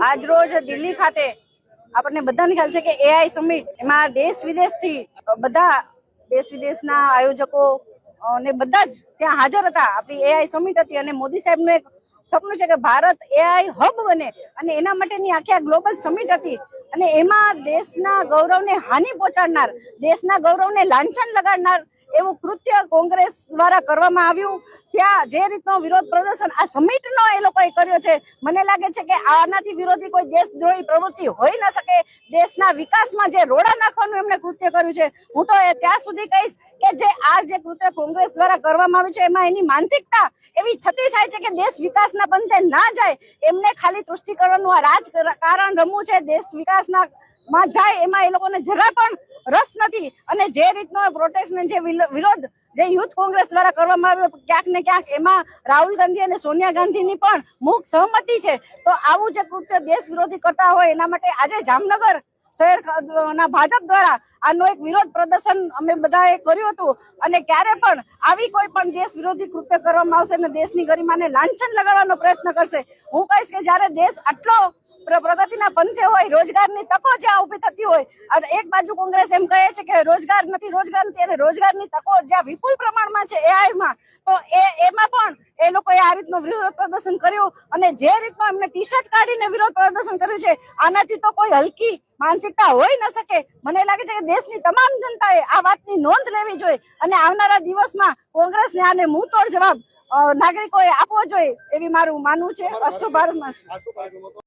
આજ રોજ દિલ્હી ખાતે આપણને બધાને ખ્યાલ છે કે એઆઈ સમિટ, એમાં દેશ વિદેશથી બધા દેશ વિદેશના આયોજકો અને બધા જ ત્યાં હાજર હતા. આપણી એઆઈ સમિટ હતી અને મોદી સાહેબનું એક સપનું છે કે ભારત એઆઈ હબ બને અને એના માટેની આખી ગ્લોબલ સમિટ હતી. અને એમાં દેશના ગૌરવને હાનિ પહોંચાડનાર, દેશના ગૌરવને લાંછન લગાડનાર એવું કૃત્ય કોંગ્રેસ દ્વારા કરવામાં આવ્યું. ત્યાં જે રીતનો વિરોધ પ્રદર્શન આ સમિટનો એ લોકોએ કર્યો છે, મને લાગે છે કે આનાથી વિરોધી કોઈ દેશદ્રોહી પ્રવૃત્તિ હોઈ ન શકે. દેશના વિકાસમાં જે રોડા નાખવાનું એમણે કૃત્ય કર્યું છે, હું તો ત્યાં સુધી કહીશ કે જે આ જે કૃત્ય કોંગ્રેસ દ્વારા કરવામાં આવ્યું છે એમાં એની માનસિકતા એવી છતી થાય છે કે દેશ વિકાસના પંથે ના જાય, એમને ખાલી તૃષ્ટિકરણનું આ રાજકારણ રમવું છે. દેશ વિકાસના માં જાય એમાં એ લોકોને જરા પણ રસ નથી. અને જે રીતનો પ્રોટેસ્ટ જે વિરોધ જે યુથ કોંગ્રેસ દ્વારા કરવામાં આવ્યો, ક્યાંક ને ક્યાંક એમાં રાહુલ ગાંધી અને સોનિયા ગાંધીની પણ મુખ સહમતિ છે. તો આવું જે કૃત્ય દેશ વિરોધી કરતા હોય એના માટે આજે જામનગર શહેરના ભાજપ દ્વારા આનો એક વિરોધ પ્રદર્શન અમે બધાએ કર્યું હતું. અને ક્યારે પણ આવી કોઈ પણ દેશ વિરોધી કૃત્ય કરવામાં આવશે અને દેશની ગરિમાને લાંછન લગાડવાનો પ્રયત્ન કરશે, હું કહીશ કે જ્યારે દેશ આટલો પ્રગતિના પંથે હોય, રોજગારની તકો જ્યાં ઉભી થતી હોય, અને એક બાજુ કોંગ્રેસ એમ કહે છે કે રોજગાર નથી અને રોજગારની તકો જ્યાં વિપુલ પ્રમાણમાં છે એઆઈમાં, તો એમાં પણ એ લોકોએ આ રીતનું વિરોધ પ્રદર્શન કર્યું. અને જે રીતનો એમને ટી શર્ટ કાઢીને વિરોધ પ્રદર્શન કર્યું છે, આનાથી તો કોઈ હલકી માનસિકતા હોઈ ન શકે. મને લાગે છે કે દેશની તમામ જનતાએ આ વાતની નોંધ લેવી જોઈએ અને આવનારા દિવસમાં કોંગ્રેસને આને મુંહતોડ જવાબ નાગરિકોએ આપવો જોઈએ એવી મારું માનવું છે. અસ્તુ ભારતમાં.